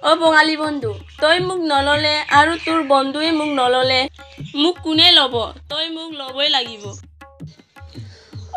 ও বঙালী বন্ধু, তই মোক নললে আৰু তোৰ বন্ধুৱে মোক নললে মোক কোনে ল'ব? তই মোক ল'বই লাগিব।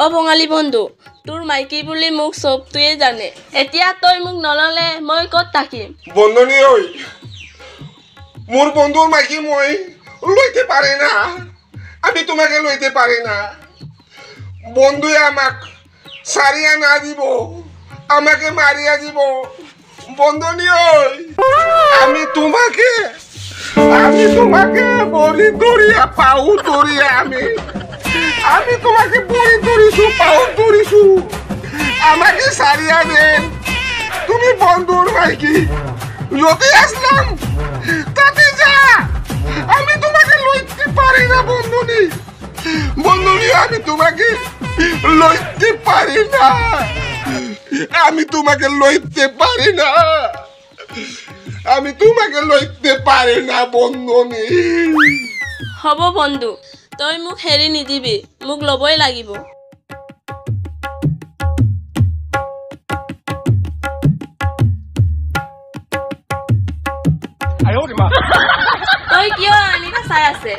ও বঙালী বন্ধু, তোৰ মাইকী বুলি মোক চবটোৱে জানে। এতিয়া তই মোক নললে মই ক'ত থাকিম? বন্ধনী ঐ, মোর বন্ধুর মাইকি মই লইতে পারে না, আমি তোমাকে লইতে পারি না। বন্ধুয়ে আমাক সারিয়া না দিব, আমাকে মারিয়া দিব। বন্ধনী ওই, আমি তোমাকে বলি ধরিয়া পাউ ধরিয়া আমি তোমাকে বলি ধরিছু পাউ ধরিছু, আমাকে সারিয়া দেন। তুমি বন্ধুর মাইকি লতে আসলাম তাতে যা, আমি তোমাকে লইতে পারি না বন্ধনী। বন্ধনী আমি তোমাকে লইতে পারি না, আমি তোমাকে লইতে পারি না, আমি তোমাকে লইতে পারি না বন্ধনী। হ'ব বন্ধু, তই মোক হেৰি নিদিবি, মোক ল'বই লাগিব। তই কিয় এনেকা চাই আছে?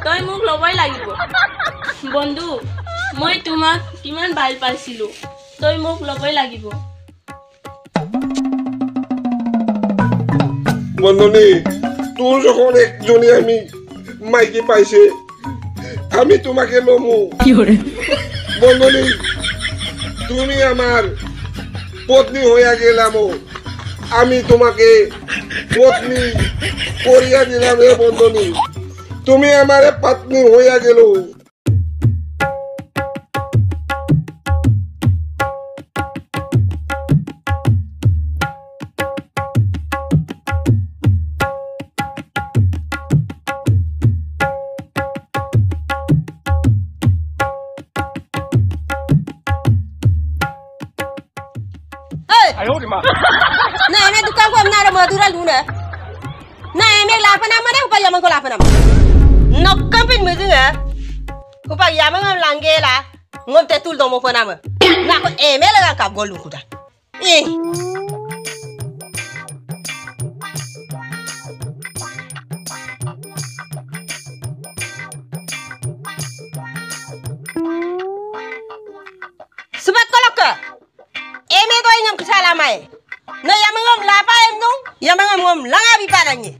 তই মোক ল'বই লাগিব। বন্ধু, মই তোমাক কিমান ভাল পাইছিলো, তই মোক ল'বই লাগিব। বন্ধনী, তোর যখন একজনে আমি মাইকি পাইছে, আমি তোমাকে লমু। বন্ধনী, তুমি আমার পত্নী হইয়া গেলাম, আমি তোমাকে পত্নী করিয়া দিলাম রে বন্ধনী, তুমি আমার পত্নী হইয়া গেল। Nah, ini tukang gua menara madura luna. Nah, ini lapan nama deh, upaya mangko lapan nama. Nokkampin mudunga. Upaya mangko langgela, ngom tetul domo pun nama. Nah, aku emel lah kap golu kuda. Sebab kalau ke, emel kau ingam kesalamai. Nah, yang mengom lapa em dong, yang mengom langa biparanya.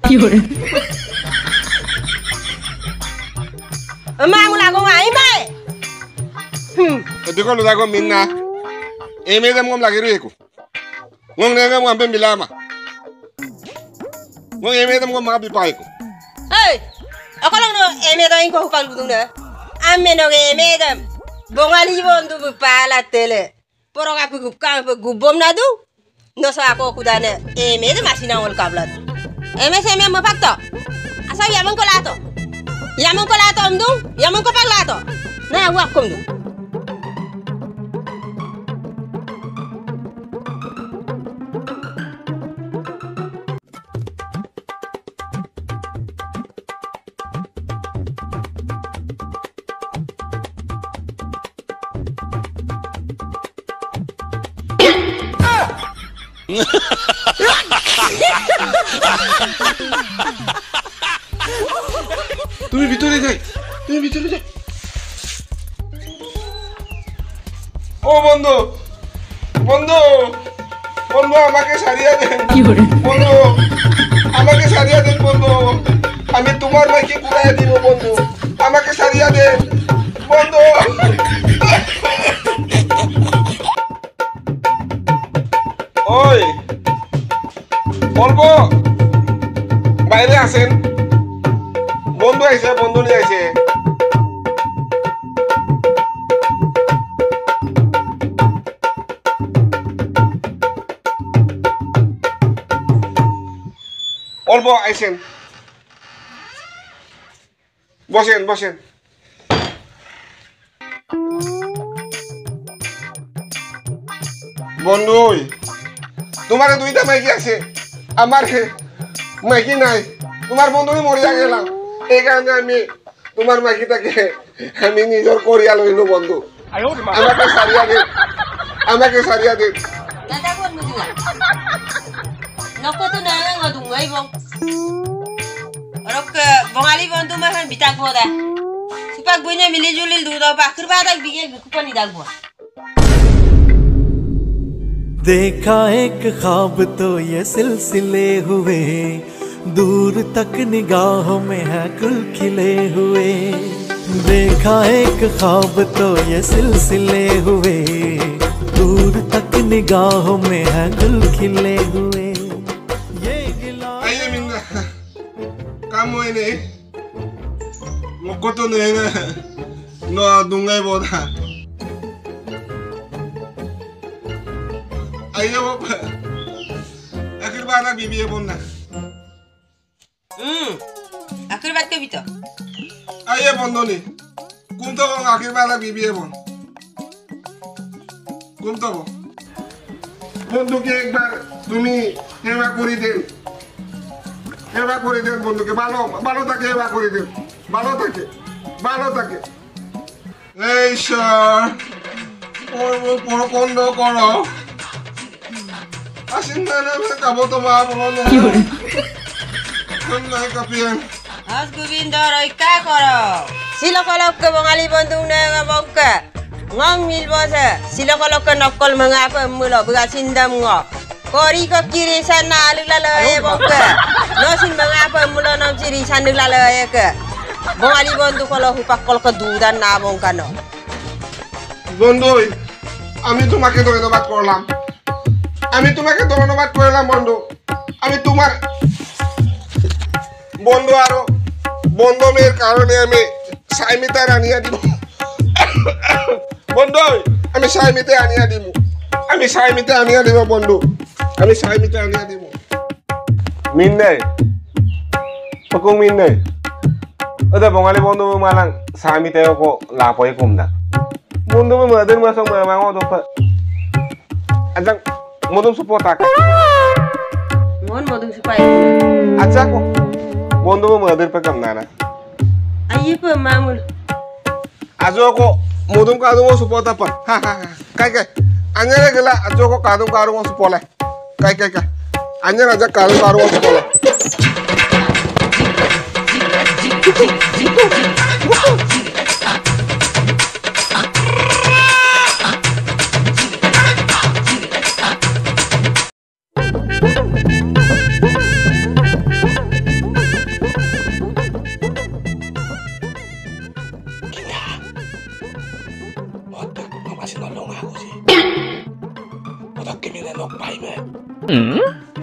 Emang lagu ngai mai. Diko lu dago minna. Eme dem ngom lagi rueku. Ngom nega ngom ambe milama. Ngom eme dem ngom mabi paiku. Hey, aku lang no eme do inko hukal budung na. Ame no eme dem. Bongali bondu bupala tele. Porong api gupkang pe gubom na du. No so ako kudane eme dem masina ol kablat. Eme se eme mapakto. Asa yamon ko lato. Yamon ko lato amdung, yamon ko paglato. Na wak kom du. তুমি ভিতরে যাই, তুমি ভিতরে যাই। ও বন্ধু, বন্ধু, বন্ধু আমাকে সারিয়া দেন। বন্ধু আমাকে সারিয়া দেন বন্ধু, আমি তোমার মাইকে পুরাইয়া দিব বন্ধু, আমাকে সারিয়া দেন বন্ধু। ওই বলবো বাইরে আসেন, বন্ধু আইছে, বন্ধু নিয়ে আইছে। অল্প আইছেন, বসেন বসেন। বন্ধু তোমার দুইটা মাইকি আছে, আমার মাইকি নাই। তোমার বন্ধু মরিয়া গেলাম, এই কারণে আমি তোমার মাইকিটাকে আমি নিজের করিয়া লইল বন্ধু। আমাকে সারিয়া দিন, আমাকে সারিয়া দিন। Nada gua mudunga. Noko tu nanga ngadung. Ngai bong. Rok bongali bondu mah kan bitak boda. Supak bunya mili julil du da bakir badak bigel bikupani dagwa. देखा एक ख्वाब तो ये सिलसिले हुए दूर तक निगाहों में है गुल खिले हुए देखा एक ख्वाब तो ये सिलसिले हुए दूर तक निगाहों में है गुल खिले हुए ये गिला Ayo minna. Kamu ini mokoto ne no dungai boda. Ayo akhir bana bibi bonna. Akhir bat ke bito. Ayo bondo ni. Kunto akhir bana bibi bon. Kunto bo. Bondo ke ekbar tumi hewa kori den. Hewa kori den bondo ke balo take hewa kori den. Balo take. Hey sir. Por kondo koro. Asinana me kabo to ma bono. Kunna kapian. Has Govinda roi ka koro. Silokolok ke bongali bondu ne ngabongke. Ngong mil bose. Silokolok ke nokol mengapa mulo begasindam ngo. Kori ko kiri sana alilala e bongke. Nosin mengapa mulo nom kiri sana alilala e ke. Bongali bondu kalau hupakol ke dudan na bongkano. বন্ধুই আমি তোমাকে ধন্যবাদ করলাম বন্ধু আমি তোমার বন্ধু আরো বন্ধু মেয়ের কারণে আমি সাইমিতা রানিয়া দিব বন্ধু আমি সাইমিতে আনিয়া দিব বন্ধু আমি সাইমিতে আনিয়া দিব মিন্নে পকং মিন্নে ওটা বঙালি বন্ধু মালাং সাইমিতে কো লাপয় কমদা বন্ধু মদন মাসং মামাও তো আজং মদন সুপতাকা Mon modung supaya. আচ্ছা কো বন্ধু মদন পে কমনা না Ayi pe mamul. আজো কো মদন কাদো সুপতা পা কাই আঞ্জারে গলা আজো কো কাদো কারো সুপলা কাই আঞ্জারে আজা কাদো কারো সুপলা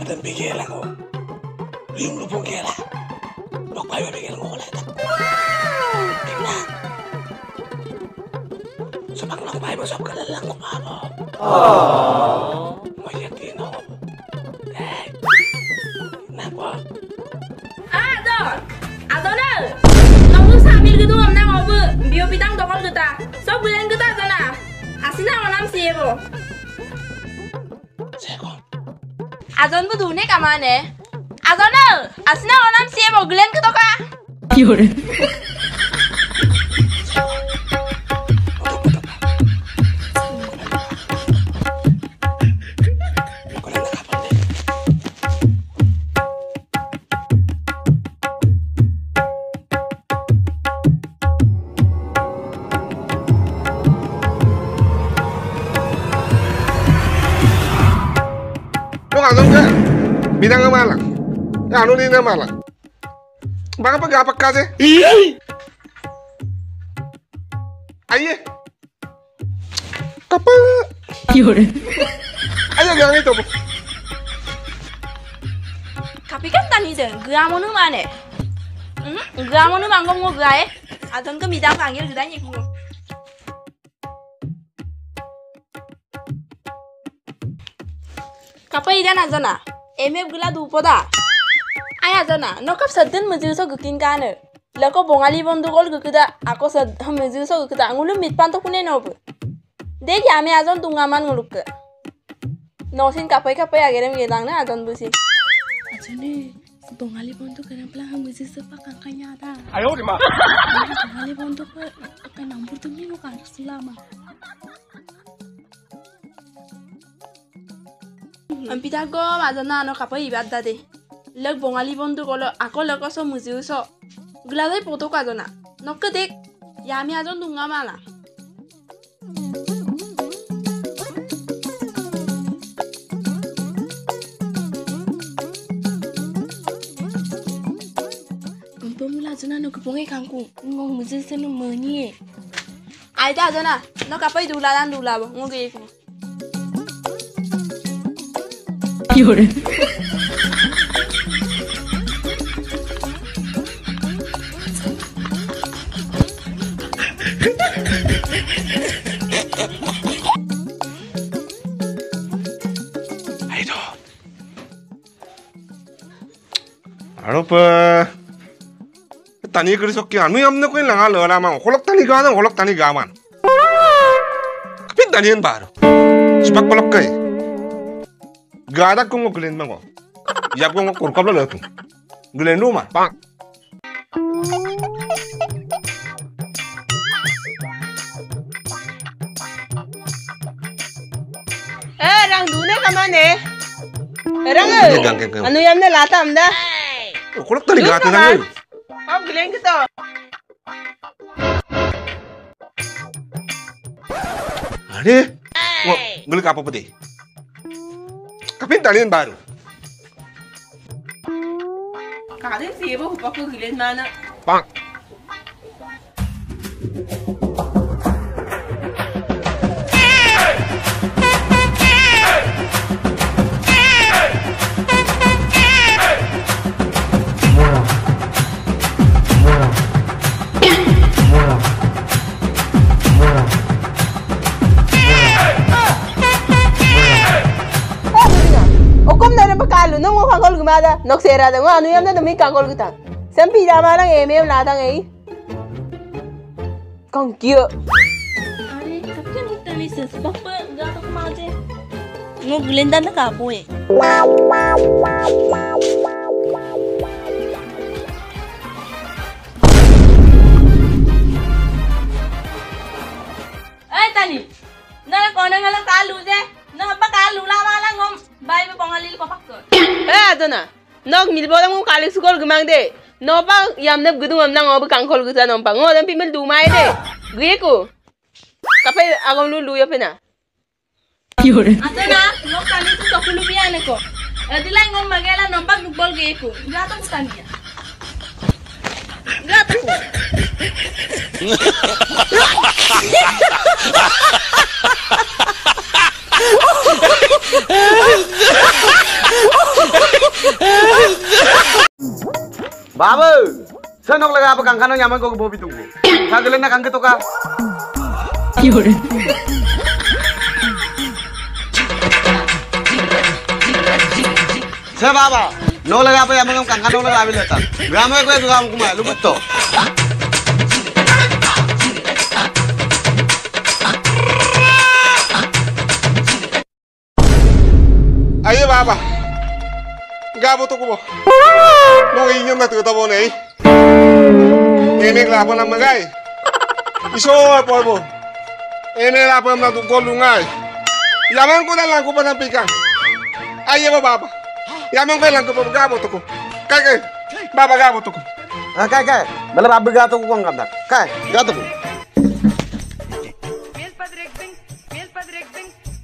Ada bigela ko. Yung lupong gela. Magpayo bigela mo ulit. Tingnan. Sabak lang payo mo sa kalalang ko pa mo. Mayakin ako. Eh. Nako. Adona. Kamu sambil gitu ngomong ngobu. Bio pitang tokol kita. So bulan kita sana. Asina onam siebo. Azon bu dune kamane. Azona, asina onam siebo Glen ke toka. Yore. Bidang malang. Ya anu ni malang. Baka pag-apak kasi. Aye. Kapa. Yore. Ayo yang itu. Tapi kan tani deh, gamo nu mana? Gamo nu mangkong mau gae. Azon ke midang panggil kita nyiku. Kapa idan azona? Emep gula dupoda. Ay azona, no kap sadden mujil so gukin kane. Lako bongali bondu gol gukida, ako sad mujil so gukida. Ngulu mitpan to kune nobu. Dekhi ame azon tungaman nguluk. Nosin kapai agerem gedang na azon busi. Azone, bongali bondu kena pelang mujil so pakangkanya ada. Ayo di mana? Bongali bondu ko kan nampur tu ni bukan selama. Ampita ko azona no kapai ibadah deh. lek bongali bondu kolo ako lekoso muziuso gladai poto kajona nokke dek yami ajon dunga mala pemula jona no keponge kangkung ngong muzi senu meni aida jona no kapai duladan dulabo ngoge ko Yore Aropa tani kerisok anu yamne ko langa lola mang kolok tani gaman kapit tanian baru sepak kolok kai gada ko ngoglin mango yap ko ngokor kabla letu glen rumah bang rang dune kamane rang anu yamne lata amda kolok tani gata nang ab glen kita Ade ngel apa putih kapit tanian baru kadin sibo ko glen mana bang nung kangkol gumada nok sera da anu yamna demi kangkol kita sempi dama lang emem latang ei kangkio Are kapten tani ses bakpa gato kumaje ngo glenda na kapo tani na kone ngala kalu je na ba kalu la mala ngom bai be pongali ko pakko adona nok milboda mu kali sukol gumang de no pa yamne gudung amna ngob kangkol kita nompa ngodam pimel dumai de giku kape agom lu ya pena atana no kali tu sokulu biane ko adila ngom magela nompa dubol giku gato kutania gato Babu, senok lega apa kangkano nyaman kok bobi tunggu. Sagelen na kangke toka. Yore. Se baba, no lega apa nyaman kangkano lega abi letak. Gramo ko ko kam kuma lu beto. ayo baba gabo to ko no inyong na tuta bo nei ene glapo na magay iso polvo ene la pam na tu golungai yaman ko na lang ko pa ng pikang ayo baba yaman ko lang ko pa gabo to ko kay baba gabo to ko Kai, bala babu gato ko ngam dak. Kai, gato ko.